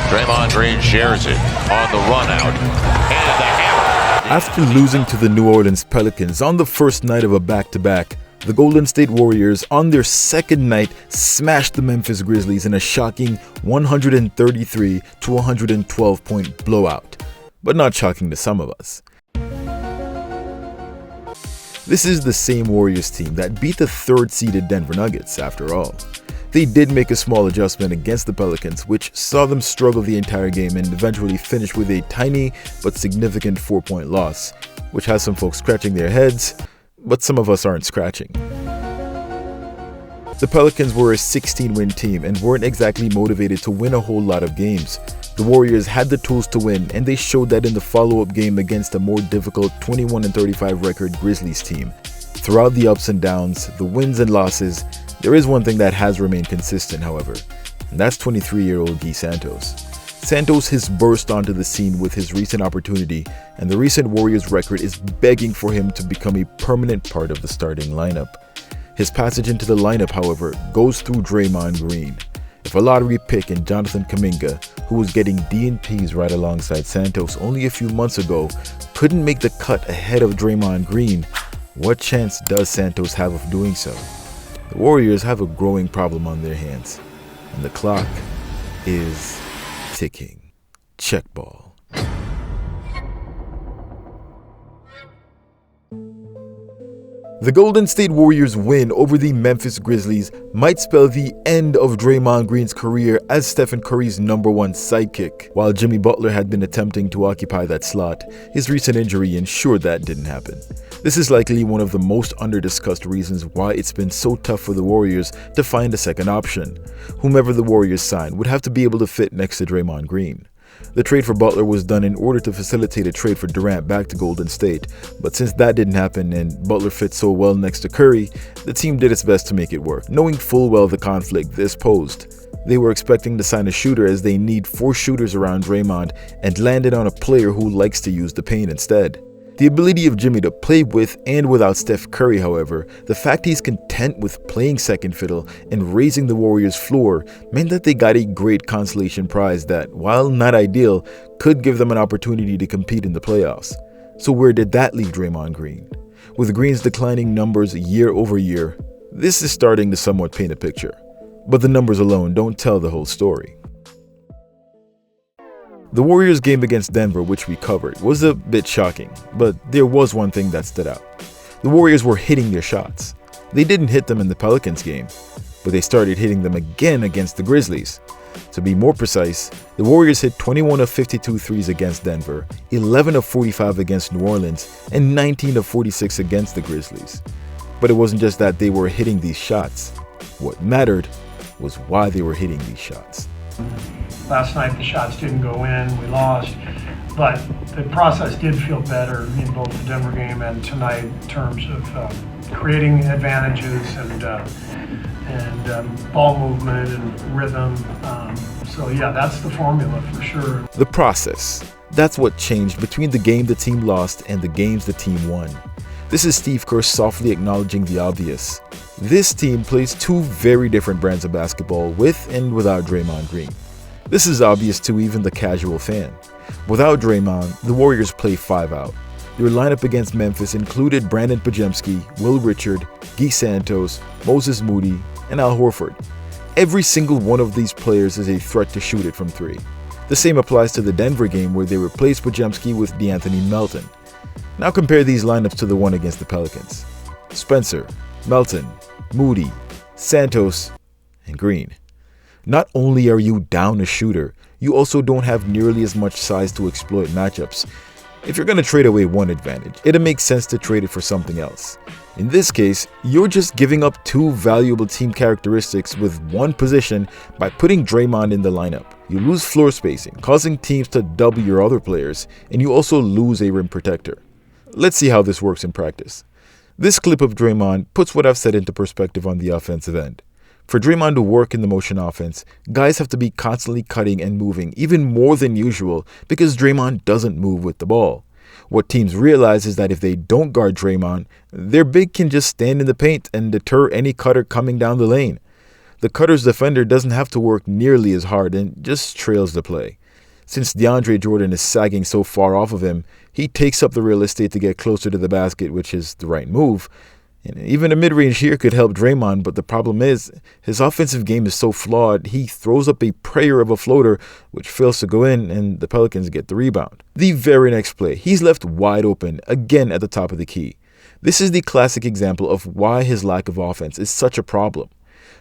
Draymond Green shares it on the run out. And the hammer. After losing to the New Orleans Pelicans on the first night of a back-to-back, the Golden State Warriors on their second night smashed the Memphis Grizzlies in a shocking 133 to 112 point blowout. But not shocking to some of us. This is the same Warriors team that beat the third-seeded Denver Nuggets, after all. They did make a small adjustment against the Pelicans, which saw them struggle the entire game and eventually finish with a tiny but significant 4-point loss, which has some folks scratching their heads, but some of us aren't scratching. The Pelicans were a 16-win team and weren't exactly motivated to win a whole lot of games. The Warriors had the tools to win, and they showed that in the follow-up game against a more difficult 21-35 record Grizzlies team. Throughout the ups and downs, the wins and losses, there is one thing that has remained consistent, however, and that's 23-year-old Gui Santos. Santos has burst onto the scene with his recent opportunity, and the recent Warriors record is begging for him to become a permanent part of the starting lineup. His passage into the lineup, however, goes through Draymond Green. If a lottery pick in Jonathan Kuminga, who was getting D&Ps right alongside Santos only a few months ago, couldn't make the cut ahead of Draymond Green, what chance does Santos have of doing so? The Warriors have a growing problem on their hands, and the clock is ticking. Check ball. The Golden State Warriors' win over the Memphis Grizzlies might spell the end of Draymond Green's career as Stephen Curry's #1 sidekick. While Jimmy Butler had been attempting to occupy that slot, his recent injury ensured that didn't happen. This is likely one of the most under-discussed reasons why it's been so tough for the Warriors to find a second option. Whomever the Warriors sign would have to be able to fit next to Draymond Green. The trade for Butler was done in order to facilitate a trade for Durant back to Golden State, but since that didn't happen and Butler fit so well next to Curry, the team did its best to make it work, knowing full well the conflict this posed. They were expecting to sign a shooter as they need 4 shooters around Draymond and landed on a player who likes to use the paint instead. The ability of Jimmy to play with and without Steph Curry, however, the fact he's content with playing second fiddle and raising the Warriors' floor meant that they got a great consolation prize that, while not ideal, could give them an opportunity to compete in the playoffs. So where did that leave Draymond Green? With Green's declining numbers year over year, this is starting to somewhat paint a picture. But the numbers alone don't tell the whole story. The Warriors game against Denver, which we covered, was a bit shocking, but there was one thing that stood out. The Warriors were hitting their shots. They didn't hit them in the Pelicans game, but they started hitting them again against the Grizzlies. To be more precise, the Warriors hit 21 of 52 threes against Denver, 11 of 45 against New Orleans, and 19 of 46 against the Grizzlies. But it wasn't just that they were hitting these shots. What mattered was why they were hitting these shots. Last night the shots didn't go in, we lost, but the process did feel better in both the Denver game and tonight in terms of creating advantages and ball movement and rhythm. So yeah, that's the formula for sure. The process. That's what changed between the game the team lost and the games the team won. This is Steve Kerr softly acknowledging the obvious. This team plays 2 very different brands of basketball with and without Draymond Green. This is obvious to even the casual fan. Without Draymond, the Warriors play 5 out. Their lineup against Memphis included Brandon Pajemski, Will Richard, Gui Santos, Moses Moody, and Al Horford. Every single one of these players is a threat to shoot it from 3. The same applies to the Denver game where they replaced Pajemski with DeAnthony Melton. Now compare these lineups to the one against the Pelicans. Spencer, Melton, Moody, Santos, and Green. Not only are you down a shooter, you also don't have nearly as much size to exploit matchups. If you're going to trade away one advantage, it'll make sense to trade it for something else. In this case, you're just giving up 2 valuable team characteristics with one position by putting Draymond in the lineup. You lose floor spacing, causing teams to double your other players, and you also lose a rim protector. Let's see how this works in practice. This clip of Draymond puts what I've said into perspective on the offensive end. For Draymond to work in the motion offense, guys have to be constantly cutting and moving, even more than usual, because Draymond doesn't move with the ball. What teams realize is that if they don't guard Draymond, their big can just stand in the paint and deter any cutter coming down the lane. The cutter's defender doesn't have to work nearly as hard and just trails the play. Since DeAndre Jordan is sagging so far off of him, he takes up the real estate to get closer to the basket, which is the right move. And even a mid-range here could help Draymond, but the problem is his offensive game is so flawed, he throws up a prayer of a floater, which fails to go in, and the Pelicans get the rebound. The very next play, he's left wide open, again at the top of the key. This is the classic example of why his lack of offense is such a problem.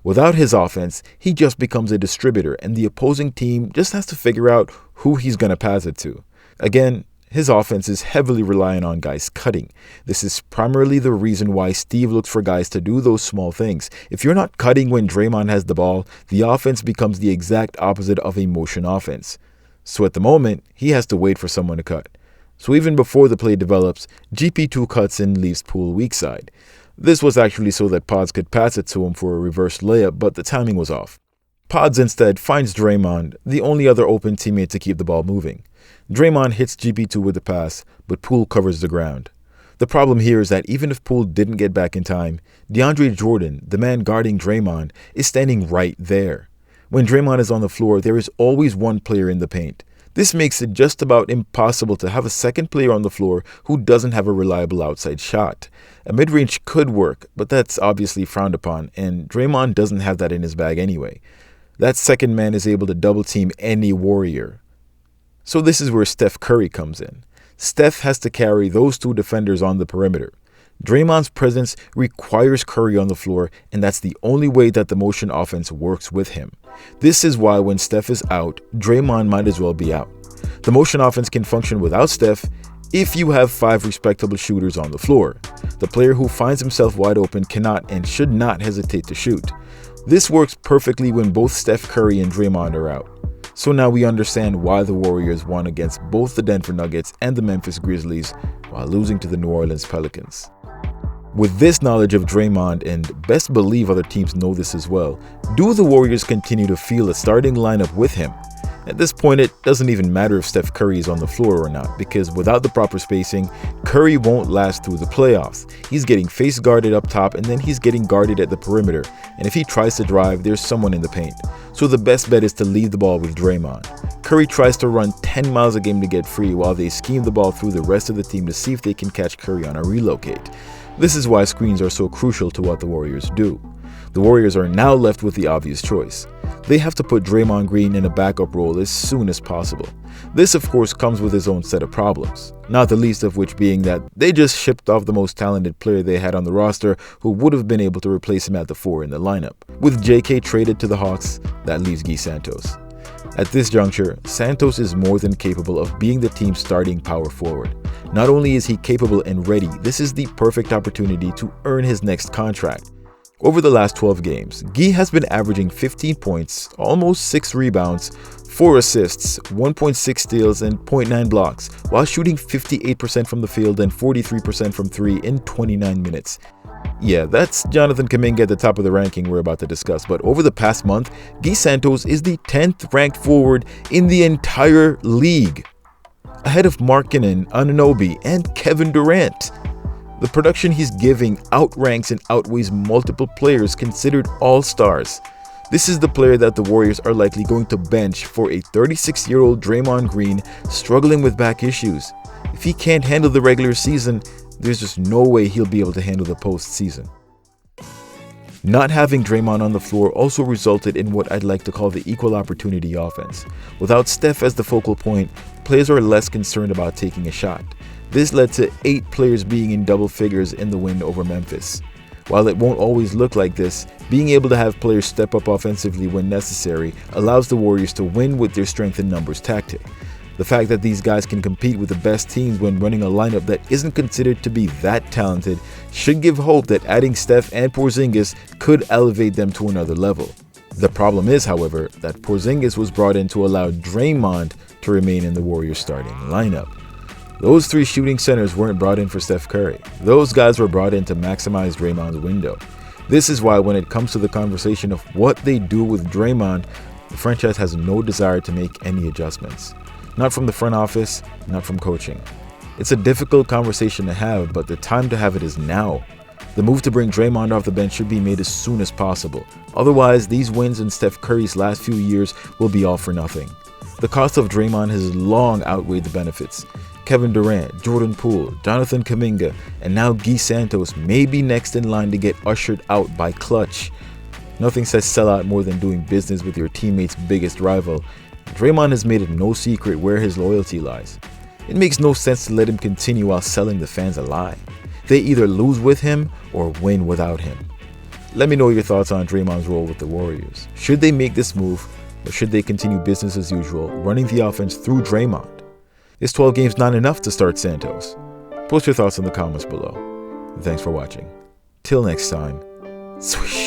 Without his offense, he just becomes a distributor, and the opposing team just has to figure out who he's going to pass it to. Again, his offense is heavily reliant on guys cutting. This is primarily the reason why Steve looks for guys to do those small things. If you're not cutting when Draymond has the ball, the offense becomes the exact opposite of a motion offense. So at the moment, he has to wait for someone to cut. So even before the play develops, GP2 cuts and leaves Poole weak side. This was actually so that Pods could pass it to him for a reverse layup, but the timing was off. Pods instead finds Draymond, the only other open teammate to keep the ball moving. Draymond hits GP2 with the pass, but Poole covers the ground. The problem here is that even if Poole didn't get back in time, DeAndre Jordan, the man guarding Draymond, is standing right there. When Draymond is on the floor, there is always one player in the paint. This makes it just about impossible to have a second player on the floor who doesn't have a reliable outside shot. A mid-range could work, but that's obviously frowned upon, and Draymond doesn't have that in his bag anyway. That second man is able to double-team any Warrior. So this is where Steph Curry comes in. Steph has to carry those two defenders on the perimeter. Draymond's presence requires Curry on the floor, and that's the only way that the motion offense works with him. This is why when Steph is out, Draymond might as well be out. The motion offense can function without Steph if you have 5 respectable shooters on the floor. The player who finds himself wide open cannot and should not hesitate to shoot. This works perfectly when both Steph Curry and Draymond are out. So now we understand why the Warriors won against both the Denver Nuggets and the Memphis Grizzlies while losing to the New Orleans Pelicans. With this knowledge of Draymond, and best believe other teams know this as well, do the Warriors continue to field a starting lineup with him? At this point, it doesn't even matter if Steph Curry is on the floor or not, because without the proper spacing, Curry won't last through the playoffs. He's getting face guarded up top, and then he's getting guarded at the perimeter, and if he tries to drive, there's someone in the paint. So the best bet is to leave the ball with Draymond. Curry tries to run 10 miles a game to get free while they scheme the ball through the rest of the team to see if they can catch Curry on a relocate. This is why screens are so crucial to what the Warriors do. The Warriors are now left with the obvious choice. They have to put Draymond Green in a backup role as soon as possible. This, of course, comes with its own set of problems, not the least of which being that they just shipped off the most talented player they had on the roster who would have been able to replace him at the 4 in the lineup. With JK traded to the Hawks, that leaves Gui Santos. At this juncture, Santos is more than capable of being the team's starting power forward. Not only is he capable and ready, this is the perfect opportunity to earn his next contract. Over the last 12 games, Gui has been averaging 15 points, almost 6 rebounds, 4 assists, 1.6 steals, and 0.9 blocks, while shooting 58% from the field and 43% from 3 in 29 minutes. Yeah, that's Jonathan Kuminga at the top of the ranking we're about to discuss, but over the past month, Gui Santos is the 10th ranked forward in the entire league, ahead of Markkanen, Anunoby, and Kevin Durant. The production he's giving outranks and outweighs multiple players considered all-stars. This is the player that the Warriors are likely going to bench for a 36-year-old Draymond Green struggling with back issues. If he can't handle the regular season, there's just no way he'll be able to handle the postseason. Not having Draymond on the floor also resulted in what I'd like to call the equal opportunity offense. Without Steph as the focal point, players are less concerned about taking a shot. This led to 8 players being in double figures in the win over Memphis. While it won't always look like this, being able to have players step up offensively when necessary allows the Warriors to win with their strength in numbers tactic. The fact that these guys can compete with the best teams when running a lineup that isn't considered to be that talented should give hope that adding Steph and Porzingis could elevate them to another level. The problem is, however, that Porzingis was brought in to allow Draymond to remain in the Warriors starting lineup. Those 3 shooting centers weren't brought in for Steph Curry. Those guys were brought in to maximize Draymond's window. This is why when it comes to the conversation of what they do with Draymond, the franchise has no desire to make any adjustments. Not from the front office, not from coaching. It's a difficult conversation to have, but the time to have it is now. The move to bring Draymond off the bench should be made as soon as possible. Otherwise, these wins in Steph Curry's last few years will be all for nothing. The cost of Draymond has long outweighed the benefits. Kevin Durant, Jordan Poole, Jonathan Kuminga, and now Gui Santos may be next in line to get ushered out by Clutch. Nothing says sellout more than doing business with your teammate's biggest rival. Draymond has made it no secret where his loyalty lies. It makes no sense to let him continue while selling the fans a lie. They either lose with him or win without him. Let me know your thoughts on Draymond's role with the Warriors. Should they make this move, or should they continue business as usual, running the offense through Draymond? Is 12 games not enough to start Santos? Post your thoughts in the comments below. Thanks for watching. Till next time, swish.